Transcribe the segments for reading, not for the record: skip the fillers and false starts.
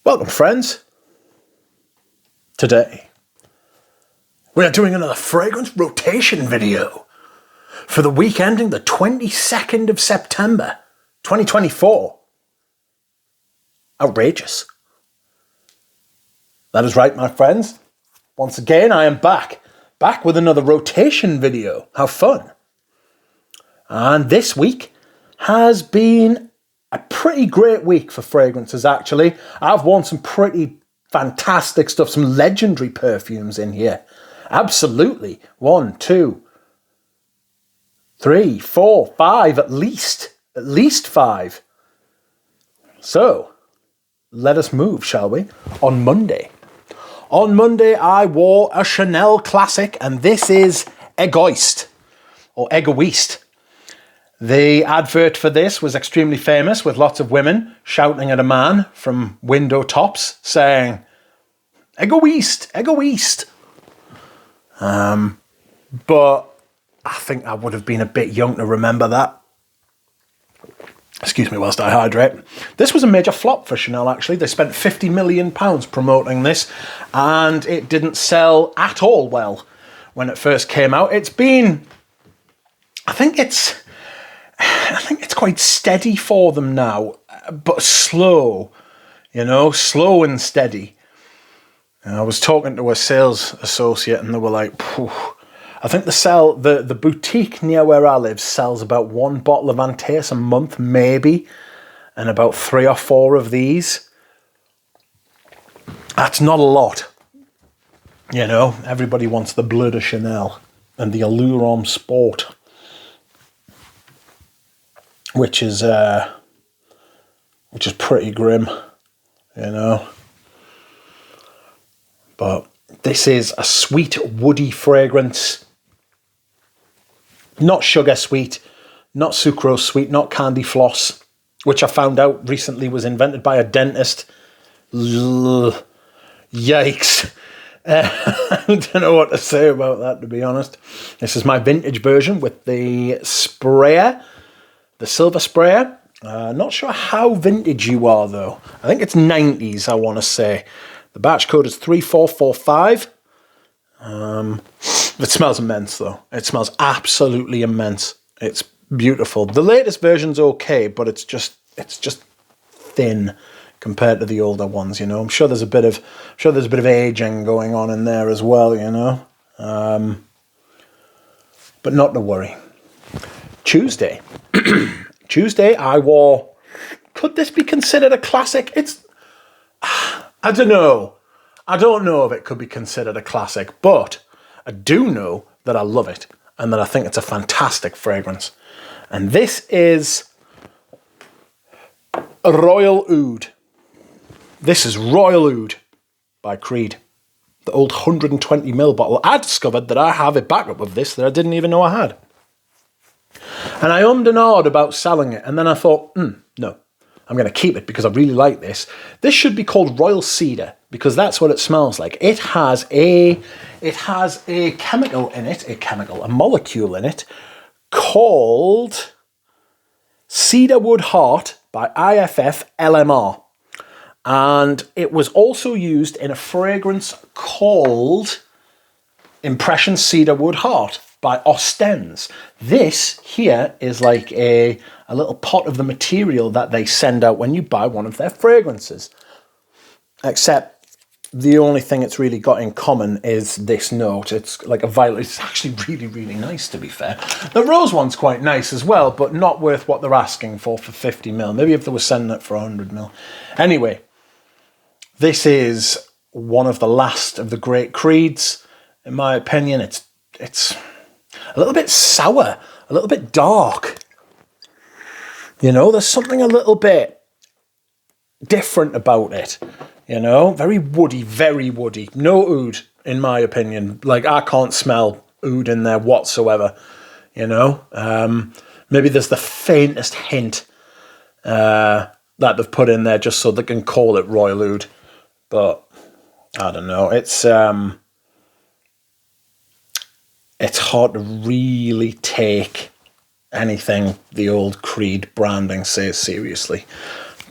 Welcome, friends. Today, we are doing another fragrance rotation video for the week ending the 22nd of September, 2024. Outrageous. That is right, my friends. Once again, I am back with another rotation video. How fun. And this week has been a pretty great week for fragrances, actually. I've worn some pretty fantastic stuff, some legendary perfumes in here. Absolutely. 1, 2, 3, 4, 5, at least 5. So, let us move, shall we? On Monday, I wore a Chanel classic, and this is Egoist, or Egoist. The advert for this was extremely famous, with lots of women shouting at a man from window tops saying, Egoist, Egoist. But I think I would have been a bit young to remember that. Excuse me whilst I hydrate. This was a major flop for Chanel, actually. They spent £50 million promoting this, and it didn't sell at all well when it first came out. It's been, I think it's quite steady for them now, but slow, slow and steady. I was talking to a sales associate and they were like, Phew. I think the boutique near where I live sells about 1 bottle of Antaeus a month, maybe, and about 3 or 4 of these. That's not a lot. Everybody wants the Bleu de Chanel and the Allure Homme Sport, which is pretty grim, But this is a sweet, woody fragrance. Not sugar sweet, not sucrose sweet, not candy floss, which I found out recently was invented by a dentist. Yikes. I don't know what to say about that, to be honest. This is my vintage version with the sprayer, the silver sprayer. Not sure how vintage you are, though. I think it's 90s, I want to say. The batch code is 3445. It smells immense, though. It smells absolutely immense. It's beautiful. The latest version's okay, but it's just thin compared to the older ones. I'm sure there's a bit of aging going on in there as well. But not to worry. Tuesday, I wore. Could this be considered a classic? I don't know. I don't know if it could be considered a classic, but I do know that I love it and that I think it's a fantastic fragrance. And this is Royal Oud. This is Royal Oud by Creed. The old 120ml bottle. I discovered that I have a backup of this that I didn't even know I had. And I ummed and ahed about selling it, and then I thought, no. I'm going to keep it because I really like this. This should be called Royal Cedar because that's what it smells like. It has a chemical in it, a molecule in it called Cedarwood Heart by IFF LMR. And it was also used in a fragrance called Impression Cedarwood Heart by Ostens. This here is like a little pot of the material that they send out when you buy one of their fragrances. Except the only thing it's really got in common is this note. It's like a violet. It's actually really, really nice, to be fair. The rose one's quite nice as well, but not worth what they're asking for 50ml. Maybe if they were sending it for 100ml. Anyway, this is one of the last of the great Creeds. In my opinion, it's a little bit sour, a little bit dark. There's something a little bit different about it. Very woody, very woody. No oud, in my opinion. Like, I can't smell oud in there whatsoever. Maybe there's the faintest hint that they've put in there just so they can call it Royal Oud. But I don't know. It's hard to really take anything the old Creed branding says seriously.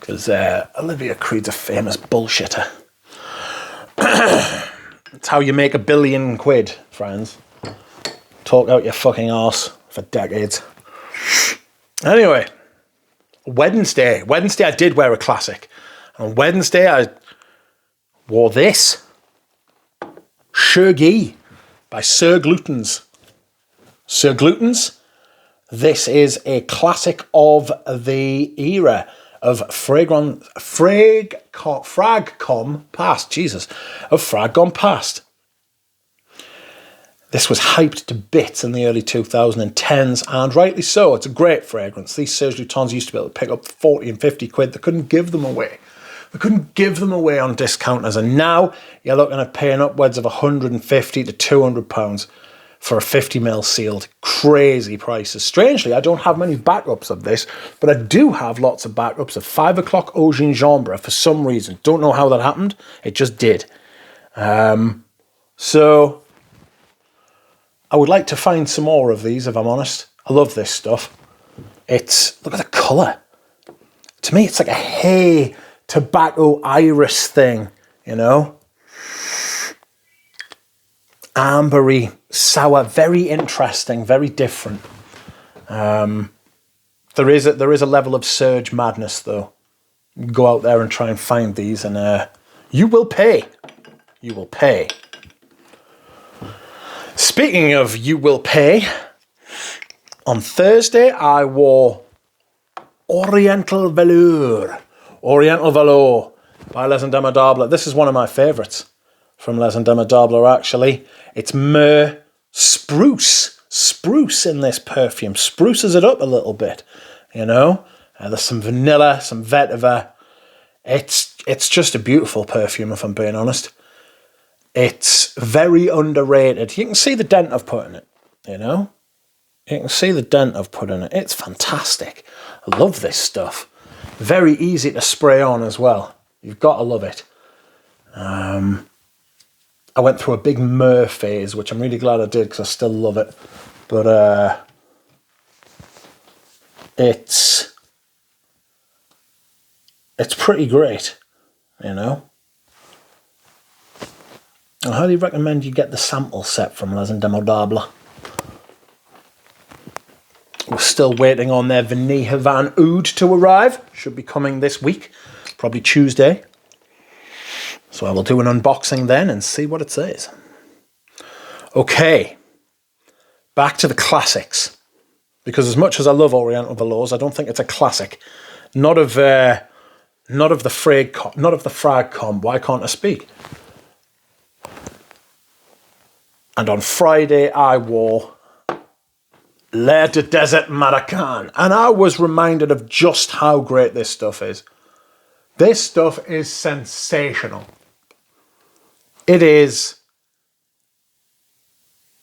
Because Olivia Creed's a famous bullshitter. It's how you make £1 billion, friends. Talk out your fucking arse for decades. Anyway, Wednesday. I did wear a classic. On Wednesday, I wore this. Shergy by Sir Glutens. Sir Glutens. This is a classic of the era of Frag Gone Past. Jesus. Of Frag Gone Past. This was hyped to bits in the early 2010s, and rightly so. It's a great fragrance. These Serge Lutens used to be able to pick up 40 and 50 quid. They couldn't give them away. They couldn't give them away on discounters. And now you're looking at paying upwards of 150 to 200 pounds for a 50ml sealed. Crazy prices. Strangely, I don't have many backups of this, but I do have lots of backups of 5 o'clock Eau Gingembre for some reason. Don't know how that happened. It just did. So I would like to find some more of these, if I'm honest. I love this stuff. Look at the colour. To me, it's like a hay, tobacco, iris thing, you know? Ambery, sour, very interesting, very different. There is a level of surge madness, though. Go out there and try and find these, and you will pay. You will pay. Speaking of you will pay, on Thursday I wore Oriental Valour. Oriental Valour by Les Indomptables. This is one of my favourites from Les Indomptables, actually. It's myrrh spruce. Spruce in this perfume. Spruces it up a little bit, you know. There's some vanilla, some vetiver. It's just a beautiful perfume, if I'm being honest. It's very underrated. You can see the dent I've put in it, you know? You can see the dent I've put in it. It's fantastic. I love this stuff. Very easy to spray on as well. You've got to love it. I went through a big myrrh phase, which I'm really glad I did because I still love it. But it's pretty great, you know? I highly recommend you get the sample set from Les Indomptables. We're still waiting on their Vanille Havane Oud to arrive. Should be coming this week, probably Tuesday. So I will do an unboxing then and see what it says. Okay, back to the classics. Because as much as I love Oriental Valours, I don't think it's a classic. Not of the Frag Comb. Why can't I speak? And on Friday, I wore Le de Desert Marocain. And I was reminded of just how great this stuff is. This stuff is sensational. It is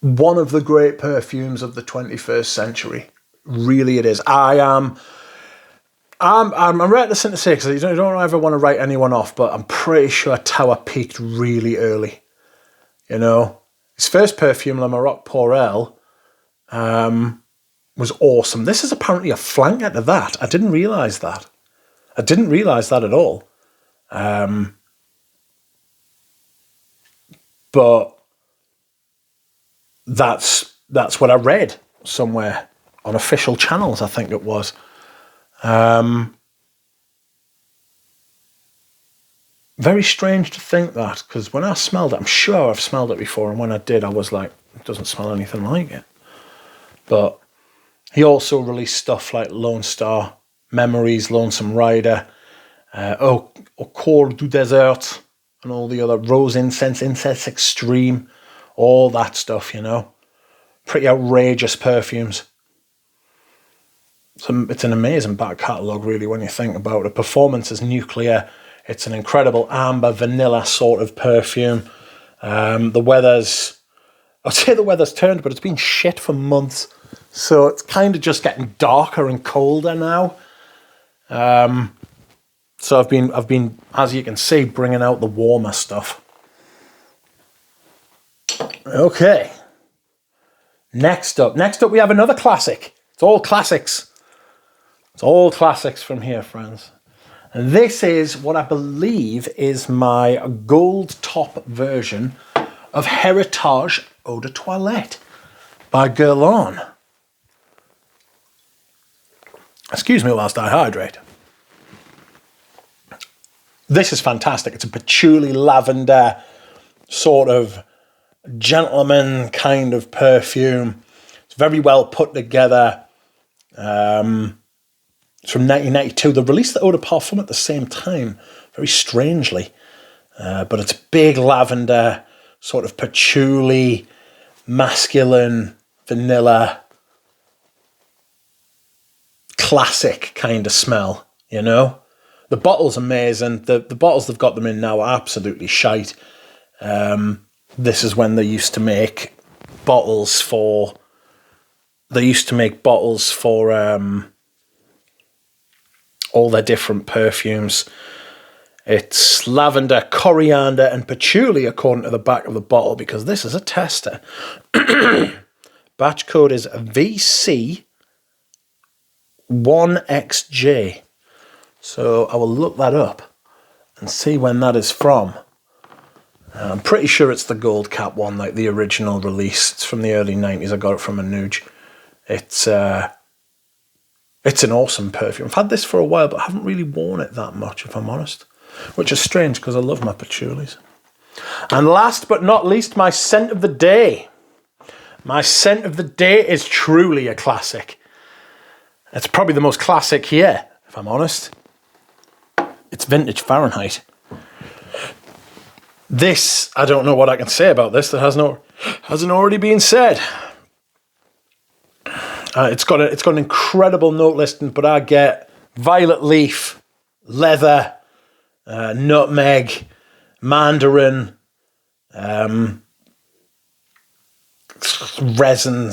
one of the great perfumes of the 21st century. Really it is. I'm reticent to say, because I don't ever want to write anyone off, but I'm pretty sure Tower peaked really early. You know? His first perfume, Le Maroc Pour Elle, was awesome. This is apparently a flanker to that. I didn't realise that. I didn't realise that at all. But that's what I read somewhere on official channels, I think it was. Very strange to think that, because when I smelled it, I'm sure I've smelled it before, and when I did, I was like, it doesn't smell anything like it. But he also released stuff like Lone Star, Memories, Lonesome Rider, Au Coeur du Désert, and all the other Rose Incense, Incense Extreme, all that stuff, you know. Pretty outrageous perfumes. It's an amazing back catalogue, really, when you think about it. Performance is nuclear. It's an incredible amber, vanilla sort of perfume. I'd say the weather's turned, but it's been shit for months. So it's kind of just getting darker and colder now. So I've been, as you can see, bringing out the warmer stuff. Okay. Next up we have another classic. It's all classics. It's all classics from here, friends. And this is what I believe is my gold top version of Heritage Eau de Toilette by Guerlain. Excuse me whilst I hydrate. This is fantastic. It's a patchouli lavender sort of gentleman kind of perfume. It's very well put together. It's from 1992. They released the Eau de Parfum at the same time, very strangely. But it's big lavender, sort of patchouli, masculine, vanilla, classic kind of smell, you know? The bottle's amazing. The bottles they've got them in now are absolutely shite. This is when they used to make bottles for... all their different perfumes. It's lavender, coriander, and patchouli according to the back of the bottle, because this is a tester. Batch code is VC1XJ. So I will look that up and see when that is from. I'm pretty sure it's the gold cap one, like the original release. It's from the early 90s. I got it from a Nuge. It's an awesome perfume. I've had this for a while, but I haven't really worn it that much, if I'm honest. Which is strange, because I love my patchoulis. And last but not least, my scent of the day. My scent of the day is truly a classic. It's probably the most classic here, if I'm honest. It's Vintage Fahrenheit. This, I don't know what I can say about this that hasn't already been said. It's got an incredible note listing, but I get violet leaf, leather, nutmeg, mandarin, resins,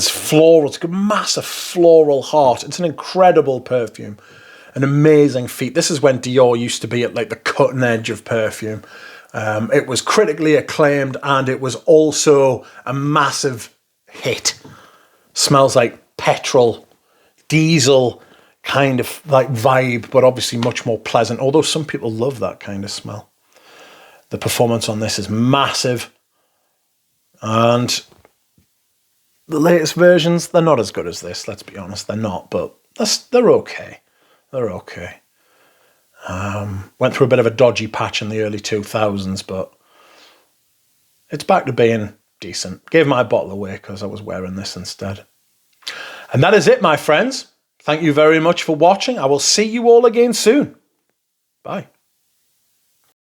florals. It's got a massive floral heart. It's an incredible perfume, an amazing feat. This is when Dior used to be at like the cutting edge of perfume. It was critically acclaimed, and it was also a massive hit. Smells like petrol, diesel kind of like vibe, but obviously much more pleasant, although some people love that kind of smell. The performance on this is massive, and the latest versions, they're not as good as this, let's be honest. They're not, but they're okay. They're okay. Went through a bit of a dodgy patch in the early 2000s, but it's back to being decent. Gave my bottle away because I was wearing this instead. And that is it, my friends. Thank you very much for watching. I will see you all again soon. Bye.